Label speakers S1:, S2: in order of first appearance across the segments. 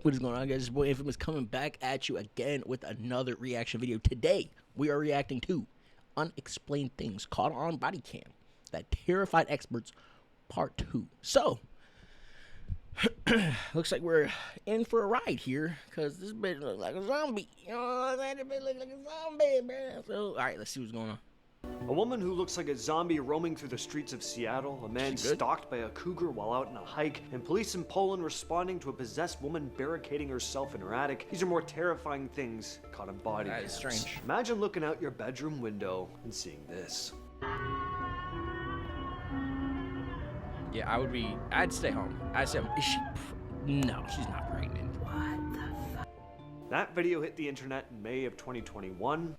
S1: What is going on, guys? It's your boy Infamous coming back at you again with another reaction video. Today, we are reacting to Unexplained Things Caught on Body Cam, That Terrified Experts Part 2. So, looks like we're in for a ride here, because this bitch looks like a zombie. You know what I'm saying? This bitch looks like a zombie, man. So, alright, let's see what's going on.
S2: A woman who looks like a zombie roaming through the streets of Seattle, a man stalked by a cougar while out on a hike, and police in Poland responding to a possessed woman barricading herself in her attic. These are more terrifying things caught on body cams.
S1: That is strange.
S2: Imagine looking out your bedroom window and seeing this.
S1: Yeah, I'd stay home. I'd stay home. Is she? No, she's not pregnant.
S2: That video hit the internet in May of 2021.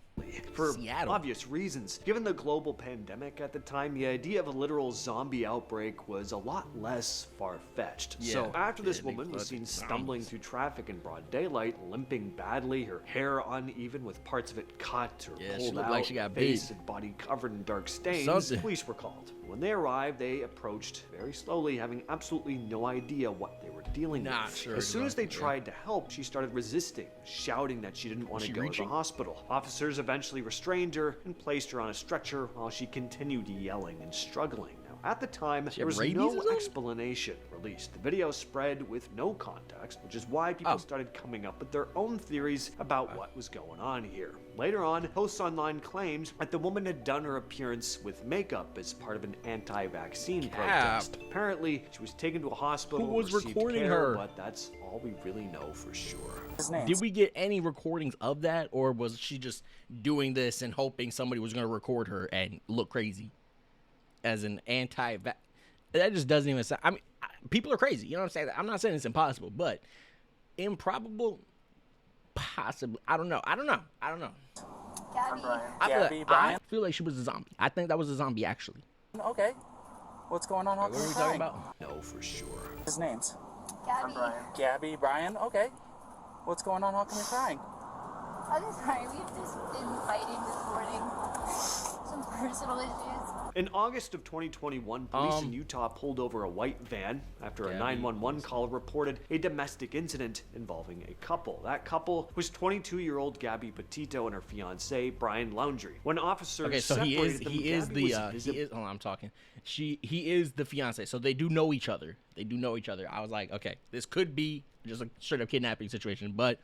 S2: For
S1: Seattle.
S2: Obvious reasons. Given the global pandemic at the time, the idea of a literal zombie outbreak was a lot less far-fetched.
S1: Yeah.
S2: So after this
S1: Yeah,
S2: woman was seen stumbling through traffic in broad daylight, limping badly, her hair uneven with parts of it cut or pulled out,
S1: like she got
S2: face
S1: beat.
S2: and body covered in dark stains, police were called. When they arrived, they approached very slowly, having absolutely no idea what they were dealing with.
S1: Sure
S2: as soon as they tried to help, she started resisting, shouting that she didn't want to go to the hospital. Officers eventually restrained her and placed her on a stretcher while she continued yelling and struggling. Now, at the time, there was no explanation released. The video spread with no context, which is why people started coming up with their own theories about what was going on here. Later on, posts online claimed that the woman had done her appearance with makeup as part of an anti-vaccine protest. Apparently, she was taken to a hospital.
S1: Who was recording her?
S2: But that's all we really know for sure.
S1: Did we get any recordings of that, or was she just doing this and hoping somebody was going to record her and look crazy as an anti-vax? That just doesn't even sound. I mean, people are crazy. You know what I'm saying? I'm not saying it's impossible, but improbable, possibly. I don't know.
S3: Gabby.
S1: I feel like she was a zombie. I think that was a zombie, actually.
S4: Okay. What's going on?
S1: What are we talking about?
S2: No, for sure.
S4: His name's
S3: Gabby.
S4: Gabby, Brian. Okay. What's going on? How come you're crying?
S3: I'm sorry, we've just been fighting this morning. Some personal issues.
S2: In August of 2021, police in Utah pulled over a white van after a 911 call reported a domestic incident involving a couple. That couple was 22-year-old Gabby Petito and her fiancé, Brian Laundrie. When officers separated them, he is
S1: the fiancé, so they do know each other. I was like, okay, this could be just a straight up kidnapping situation, but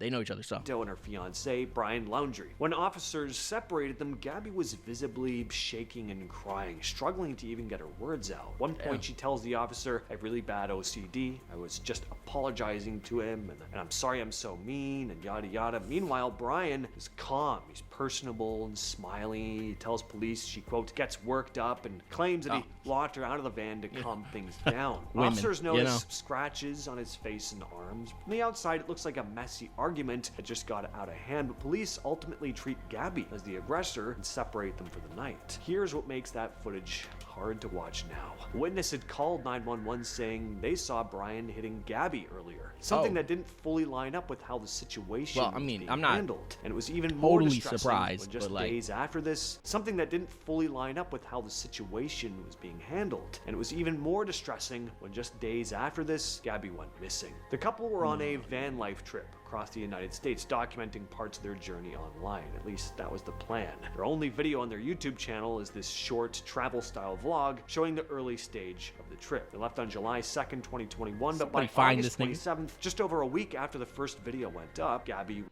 S1: they know each other, so.
S2: And her fiancé, Brian Laundrie. When officers separated them, Gabby was visibly shaking and crying, struggling to even get her words out. At one point, she tells the officer, "I have really bad OCD. I was just apologizing to him, and I'm sorry I'm so mean," and yada yada. Meanwhile, Brian is calm. He's personable and smiling. He tells police she, quote, gets worked up and claims that he locked her out of the van to calm things down. Officers notice scratches on his face and arms. From the outside, it looks like a messy argument that just got out of hand, but police ultimately treat Gabby as the aggressor and separate them for the night. Here's what makes that footage hard to watch now. A witness had called 911 saying they saw Brian hitting Gabby earlier. Something that didn't fully line up with how the situation was being handled. And it was even more distressing when just days after this, something that didn't fully line up with how the situation was being handled. And it was even more distressing when just days after this, Gabby went missing. The couple were on a van life trip across the United States, documenting parts of their journey online. At least that was the plan. Their only video on their YouTube channel is this short travel-style vlog showing the early stage of the trip. They left on July 2nd, 2021, but by August 27th, just over a week after the first video went up, Gabby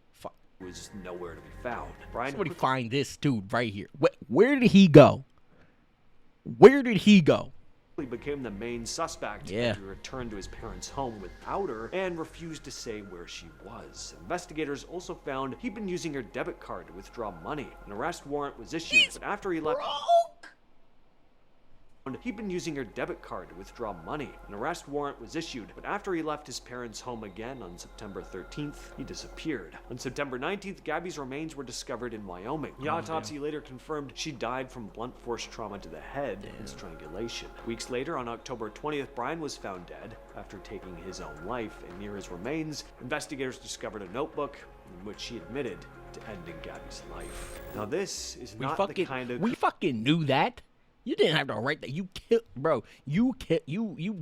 S2: was nowhere to be found. Brian,
S1: somebody find this dude right here. Where did he go?
S2: Became the main suspect after he returned to his parents' home without her and refused to say where she was. Investigators also found he'd been using her debit card to withdraw money. An arrest warrant was issued, but after he left... He'd been using her debit card to withdraw money. An arrest warrant was issued, but after he left his parents' home again on September 13th, he disappeared. On September 19th, Gabby's remains were discovered in Wyoming. The autopsy later confirmed she died from blunt force trauma to the head and strangulation. Weeks later, on October 20th, Brian was found dead after taking his own life, and near his remains, investigators discovered a notebook in which he admitted to ending Gabby's life. Now this is not the kind of...
S1: We fucking knew that. You didn't have to write that. You kill, bro. You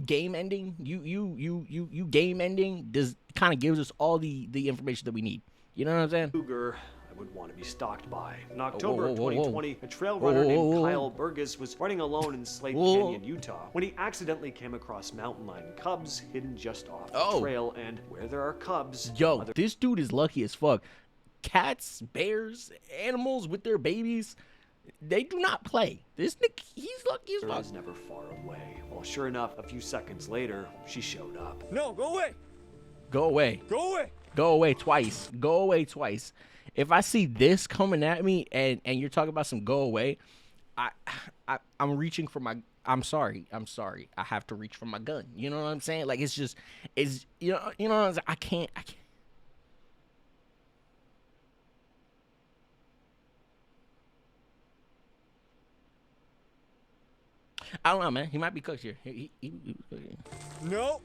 S1: game ending. You game ending. Does kind of gives us all the information that we need. You know what I'm saying?
S2: Cougar I would want to be stalked by. In October of
S1: whoa, whoa.
S2: 2020, a trail runner named
S1: Whoa.
S2: Kyle Burgess was running alone in Slate Canyon, Utah, when he accidentally came across mountain lion cubs hidden just off the trail. And where there are cubs,
S1: Yo, this dude is lucky as fuck. Cats, bears, animals with their babies, they do not play. This nigga, he's lucky as fuck.
S2: is never far away. Well, sure enough, a few seconds later, she showed up.
S5: No, go away.
S1: Go away.
S5: Go away.
S1: Go away twice. Go away twice. If I see this coming at me and you're talking about some go away, I'm reaching for my. I'm sorry. I have to reach for my gun. You know what I'm saying? Like it's you know what I'm saying? I can't. I don't know, man. He might be cooked here. He was cooking.
S5: No.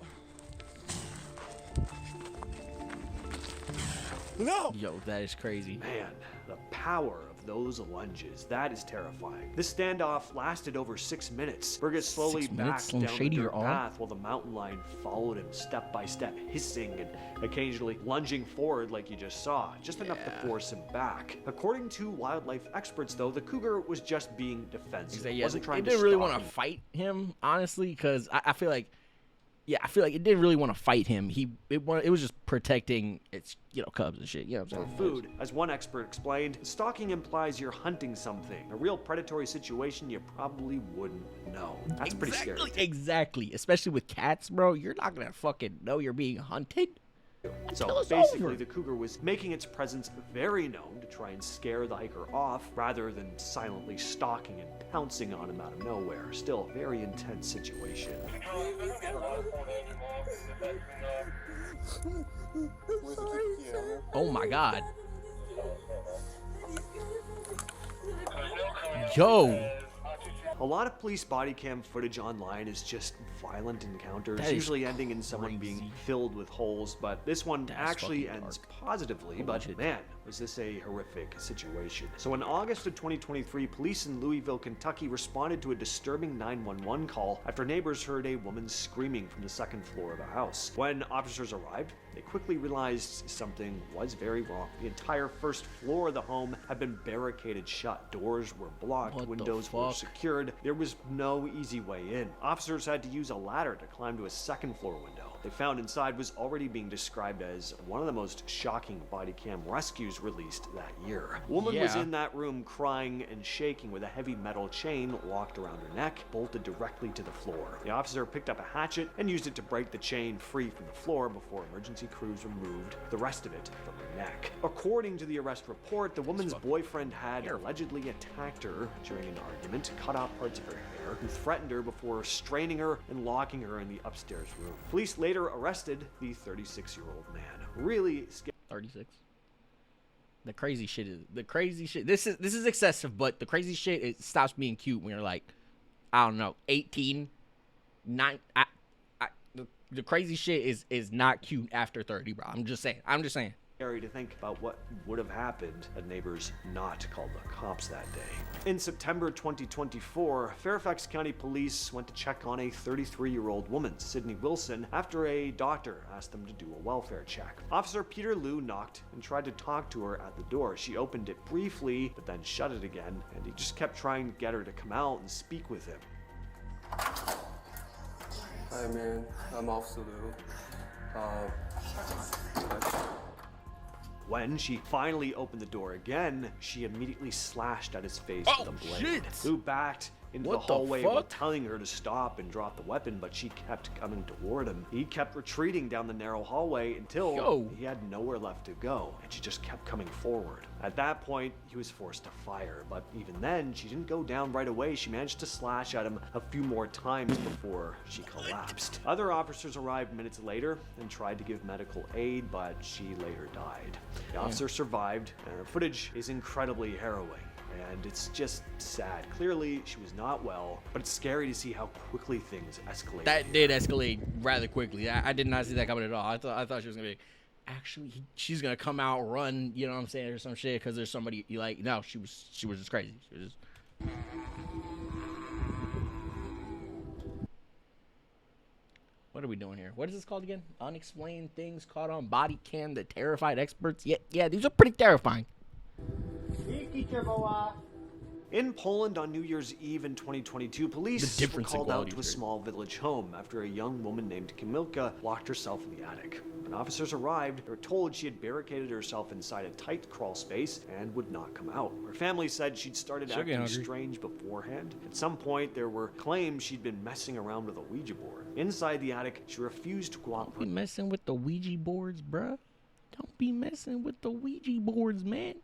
S5: No.
S1: Yo, that is crazy.
S2: Man, the power of those lunges, that is terrifying. This standoff lasted over 6 minutes. Burgess slowly
S1: 6 minutes,
S2: backed
S1: Slim
S2: down
S1: Shady,
S2: the
S1: you're
S2: dirt
S1: on?
S2: path while the mountain lion followed him step by step, hissing and occasionally lunging forward like you just saw, just enough to force him back. According to wildlife experts, though, the cougar was just being defensive.
S1: Yeah,
S2: Wasn't trying
S1: it
S2: to
S1: didn't really
S2: stalk
S1: want to
S2: him.
S1: fight him, honestly, because I feel like, I feel like it didn't really want to fight him. It was just protecting its cubs and shit. You know what I'm saying?
S2: Food. As one expert explained, stalking implies you're hunting something. A real predatory situation you probably wouldn't know. That's pretty scary.
S1: Exactly. Especially with cats, bro. You're not gonna fucking know you're being hunted.
S2: So
S1: Until it's
S2: basically,
S1: over.
S2: the cougar was making its presence very known to try and scare the hiker off, rather than silently stalking and pouncing on him out of nowhere. Still, a very intense situation.
S1: Oh my god. Yo.
S2: A lot of police body cam footage online is just violent encounters,
S1: That is
S2: usually ending in someone being
S1: crazy.
S2: filled with holes, but this one
S1: That's
S2: actually
S1: fucking
S2: ends
S1: dark.
S2: positively,
S1: Holy
S2: but
S1: shit.
S2: man, was this a horrific situation. So in August of 2023, police in Louisville, Kentucky responded to a disturbing 911 call after neighbors heard a woman screaming from the second floor of a house. When officers arrived, they quickly realized something was very wrong. The entire first floor of the home had been barricaded shut. Doors were blocked,
S1: What the
S2: windows were
S1: fuck?
S2: secured. There was no easy way in. Officers had to use a ladder to climb to a second floor window. They found inside was already being described as one of the most shocking body cam rescues released that year. A woman was
S1: Yeah.
S2: in that room crying and shaking with a heavy metal chain locked around her neck, bolted directly to the floor. The officer picked up a hatchet and used it to break the chain free from the floor before emergency crews removed the rest of it from her neck. According to the arrest report, the woman's boyfriend had allegedly attacked her during an argument, cut off parts of her hair, and threatened her before restraining her and locking her in the upstairs room. Police later arrested the 36-year-old man. Really scary.
S1: 36. The crazy shit is This is excessive, but the crazy shit it stops being cute when you're like, I don't know, 18, 9. The crazy shit is not cute after 30, bro. I'm just saying.
S2: To think about what would have happened had neighbors not called the cops that day. In September 2024, Fairfax County Police went to check on a 33-year-old woman, Sydney Wilson, after a doctor asked them to do a welfare check. Officer Peter Liu knocked and tried to talk to her at the door. She opened it briefly, but then shut it again, and he just kept trying to get her to come out and speak with him.
S6: Hi man, I'm Officer Liu.
S2: When she finally opened the door again, she immediately slashed at his face
S1: Oh,
S2: with a blade.
S1: shit.
S2: Liu backed into
S1: What
S2: the
S1: the
S2: hallway while
S1: fuck?
S2: telling her to stop and drop the weapon, but she kept coming toward him. He kept retreating down the narrow hallway until
S1: Yo.
S2: he had nowhere left to go, and she just kept coming forward. At that point, he was forced to fire, but even then, she didn't go down right away. She managed to slash at him a few more times before she collapsed. Other officers arrived minutes later and tried to give medical aid, but she later died. The officer survived, and the footage is incredibly harrowing. And it's just sad. Clearly, she was not well, but it's scary to see how quickly things escalated.
S1: That did escalate rather quickly. I did not see that coming at all. I thought she was gonna be, actually, she's gonna come out, run, you know what I'm saying, or some shit, because there's somebody you like. No, she was just crazy. She was just. What are we doing here? What is this called again? Unexplained things caught on body cam that terrified experts. Yeah, these are pretty terrifying.
S2: In Poland on New Year's Eve in 2022, police were called out to a small village home after a young woman named Kamilka locked herself in the attic. When officers arrived, they were told she had barricaded herself inside a tight crawl space and would not come out. Her family said she'd started acting strange beforehand. At some point, there were claims she'd been messing around with a Ouija board. Inside the attic, she refused to cooperate.
S1: Don't be messing with the Ouija boards, bruh. Don't be messing with the Ouija boards, man.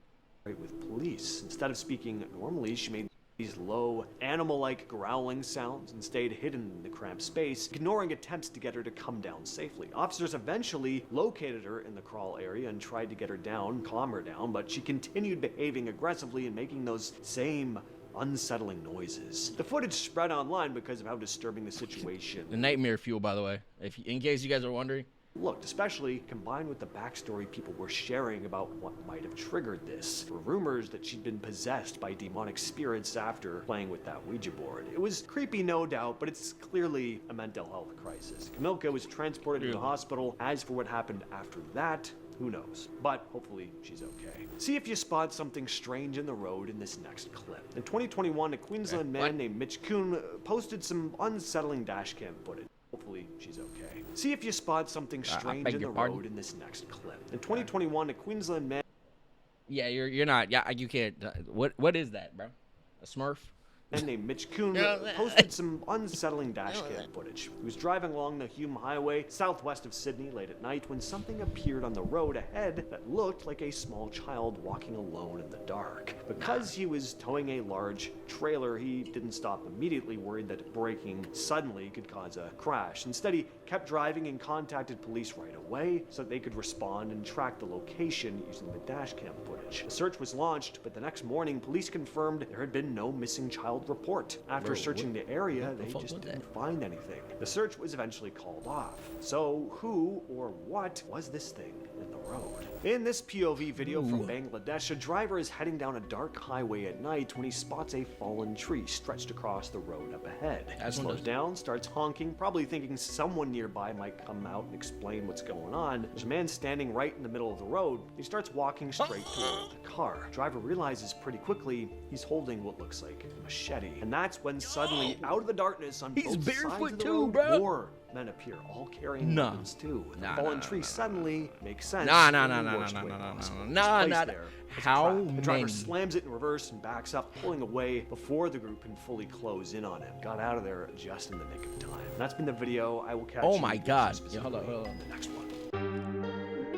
S2: With police. Instead of speaking normally, she made these low, animal-like growling sounds and stayed hidden in the cramped space, ignoring attempts to get her to come down safely. Officers eventually located her in the crawl area and tried to get her down, calm her down, but she continued behaving aggressively and making those same unsettling noises. The footage spread online because of how disturbing the situation
S1: The nightmare fuel, by the way, in case you guys are wondering.
S2: looked, especially combined with the backstory people were sharing about what might have triggered this. There were rumors that she'd been possessed by demonic spirits after playing with that Ouija board. It was creepy, no doubt, but it's clearly a mental health crisis. Kamilka was transported to the hospital. As for what happened after that, who knows? But hopefully she's okay. See if you spot something strange in the road in this next clip. In 2021, a Queensland man named Mitch Kuhn posted some unsettling dashcam footage. Hopefully she's okay. See if you spot something strange in the road in this next clip. In 2021, a Queensland man.
S1: Yeah, you're not. Yeah, you can't. What is that, bro? A Smurf?
S2: Man named Mitch Kuhn posted some unsettling dashcam footage. He was driving along the Hume Highway southwest of Sydney late at night when something appeared on the road ahead that looked like a small child walking alone in the dark. Because he was towing a large trailer, he didn't stop immediately, worried that braking suddenly could cause a crash. Instead, he kept driving and contacted police right away so that they could respond and track the location using the dashcam footage. A search was launched, but the next morning, police confirmed there had been no missing child report. After searching the area, they just didn't find anything. The search was eventually called off. So who or what was this thing in the road? In this POV video from Bangladesh, a driver is heading down a dark highway at night when he spots a fallen tree stretched across the road up ahead. He slows down, starts honking, probably thinking someone nearby might come out and explain what's going on. There's a man standing right in the middle of the road. He starts walking straight toward the car. The driver realizes pretty quickly he's holding what looks like a machete. And that's when suddenly, out of the darkness on both sides of the road, more men appear, all carrying weapons too. The fallen tree suddenly makes sense.
S1: How
S2: The driver slams it in reverse and backs up, pulling away before the group can fully close in on him. Got out of there just in the nick of time. And that's been the video. I will catch you.
S1: Oh my god.
S2: Yeah, hold on. In the next one.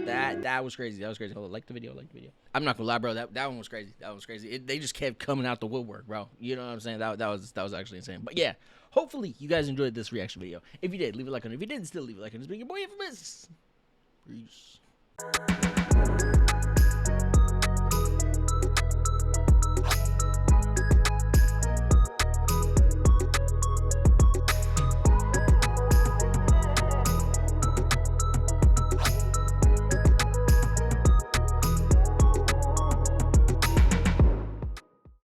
S1: That was crazy. Hold on. Like the video. I'm not gonna lie, bro. That one was crazy. They just kept coming out the woodwork, bro. You know what I'm saying? That was actually insane. But yeah, hopefully you guys enjoyed this reaction video. If you did, leave a like on it. If you didn't, still leave a like on it. It's been your boy Infamous. Peace.